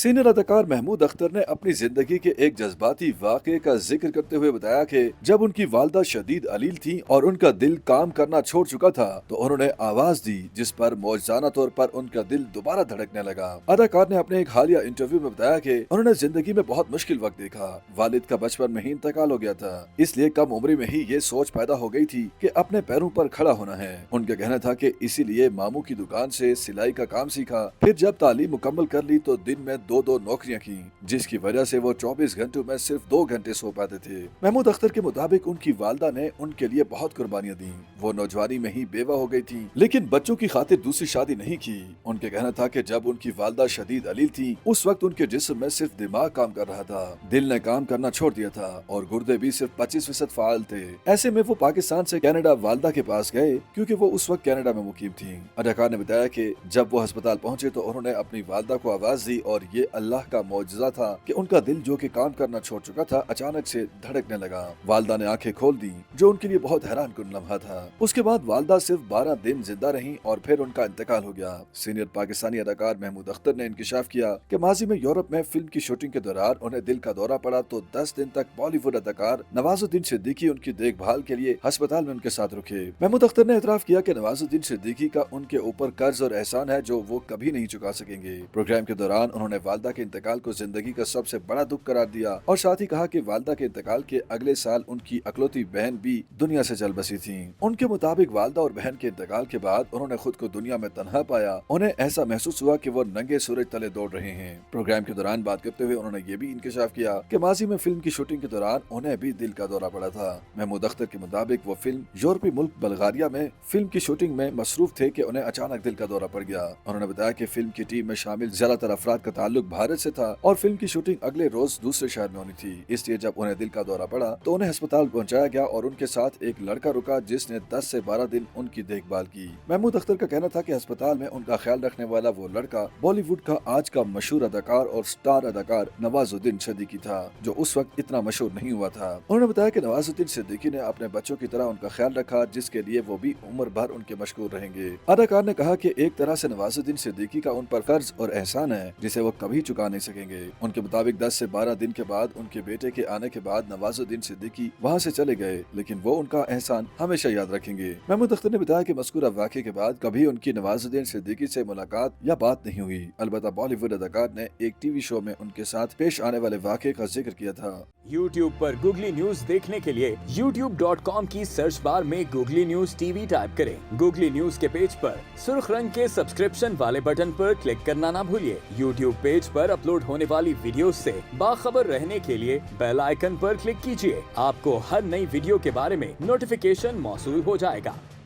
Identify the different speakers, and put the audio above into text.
Speaker 1: Senior अदाकार महमूद अख्तर ने अपनी जिंदगी के एक जज्बाती वाक़े का जिक्र करते हुए बताया कि जब उनकी वालदा शदीद अलील थी और उनका दिल काम करना छोड़ चुका था तो उन्होंने आवाज दी, जिस पर मौजजाना तौर पर उनका दिल दोबारा धड़कने लगा। अदाकार ने अपने एक हालिया इंटरव्यू में बताया कि उन्होंने जिंदगी में बहुत मुश्किल वक्त देखा। वालिद का बचपन में ही इंतकाल हो गया था, इसलिए कम उम्र में ही ये सोच पैदा हो गई थी कि अपने पैरों पर खड़ा होना है। उनका कहना था कि इसीलिए मामू की दुकान से सिलाई का काम सीखा। फिर जब तालीम मुकम्मल कर ली तो दिन में दो नौकरियां की, जिसकी वजह से वो 24 घंटों में सिर्फ 2 घंटे सो पाते थे। महमूद अख्तर के मुताबिक उनकी वालदा ने उनके लिए बहुत कुर्बानियां दी। वो नौजवानी में ही बेवा हो गई थी, लेकिन बच्चों की खातिर दूसरी शादी नहीं की। उनके कहना था कि जब उनकी वालदा शदीद अलील थी उस वक्त उनके जिस्म में सिर्फ दिमाग काम कर रहा था, दिल ने काम करना छोड़ दिया था और गुर्दे भी सिर्फ 25% फाल थे। ऐसे में वो पाकिस्तान से कनाडा वालदा के पास गए क्योंकि वो उस वक्त कनाडा में मुकीम थी। अदाकार ने बताया कि जब वो अस्पताल पहुंचे तो उन्होंने अपनी वालदा को आवाज दी और ये अल्लाह का मौजज़ा था कि उनका दिल जो कि काम करना छोड़ चुका था अचानक से धड़कने लगा। वालदा ने आंखें खोल दी, जो उनके लिए बहुत हैरान कुन लम्हा था। उसके बाद वालदा सिर्फ 12 दिन जिंदा रहीं और फिर उनका इंतकाल हो गया। सीनियर पाकिस्तानी अदाकार महमूद अख्तर ने इंकशाफ किया कि माजी में यूरोप में फिल्म की शूटिंग के दौरान उन्हें दिल का दौरा पड़ा तो 10 दिन तक बॉलीवुड अदाकार नवाजुद्दीन सिद्दीकी उनकी देखभाल के लिए अस्पताल में उनके साथ रुके। महमूद अख्तर ने एतराफ किया कि नवाजुद्दीन सिद्दीकी का उनके ऊपर कर्ज और एहसान है जो वो कभी नहीं चुका सकेंगे। प्रोग्राम के दौरान उन्होंने वालदा के इंतकाल को जिंदगी का सबसे बड़ा दुख करार दिया और साथ ही कहा कि वालदा के इंतकाल के अगले साल उनकी अकलौती बहन भी दुनिया से चल बसी थी। उनके मुताबिक वालदा और बहन के इंतकाल के बाद उन्होंने खुद को दुनिया में तन्हा पाया। उन्हें ऐसा महसूस हुआ कि वो नंगे सूरज तले दौड़ रहे हैं। प्रोग्राम के दौरान बात करते हुए उन्होंने ये भी इंकशाफ किया कि माजी में फिल्म की शूटिंग के दौरान उन्हें भी दिल का दौरा पड़ा था। महमूद अख्तर के मुताबिक वो फिल्म यूरोपीय मुल्क बल्गारिया में फिल्म की शूटिंग में मसरूफ थे कि उन्हें अचानक दिल का दौरा पड़ गया। उन्होंने बताया कि फिल्म की टीम में शामिल ज्यादातर अफराद का ताल्लुक भारत से था और फिल्म की शूटिंग अगले रोज दूसरे शहर में होनी थी। इसलिए जब उन्हें दिल का दौरा पड़ा तो उन्हें अस्पताल पहुंचाया गया और उनके साथ एक लड़का रुका जिसने 10 से 12 दिन उनकी देखभाल की। महमूद अख्तर का कहना था कि अस्पताल में उनका ख्याल रखने वाला वो लड़का बॉलीवुड का आज का मशहूर अदाकार और स्टार अदाकार नवाजुद्दीन सिद्दीकी था, जो उस वक्त इतना मशहूर नहीं हुआ था। उन्होंने बताया कि नवाजुद्दीन सिद्दीकी ने अपने बच्चों की तरह उनका ख्याल रखा, जिसके लिए वो भी उम्र भर उनके मशहूर रहेंगे। अदाकार ने कहा कि एक तरह से नवाजुद्दीन सिद्दीकी का उन पर कर्ज और एहसान है जिसे वो कभी चुका नहीं सकेंगे। उनके मुताबिक 10 से 12 दिन के बाद उनके बेटे के आने के बाद नवाजुद्दीन सिद्दीकी वहाँ से चले गए, लेकिन वो उनका एहसान हमेशा याद रखेंगे। महमूद अख्तर ने बताया कि मज़कूरा वाक़े के बाद कभी उनकी नवाजुद्दीन सिद्दीकी से मुलाकात या बात नहीं हुई। अलबत्ता बॉलीवुड अदाकार ने एक टीवी शो में उनके साथ पेश आने वाले वाक़े का जिक्र किया था।
Speaker 2: YouTube पर गूगली न्यूज देखने के लिए youtube.com की सर्च बार में गूगली न्यूज टीवी टाइप करें। गूगली न्यूज के पेज पर सुर्ख रंग के सब्सक्रिप्शन वाले बटन पर क्लिक करना ना भूलिए। YouTube पेज पर अपलोड होने वाली वीडियो से बाखबर रहने के लिए बेल आइकन पर क्लिक कीजिए। आपको हर नई वीडियो के बारे में नोटिफिकेशन मौसूल हो जाएगा।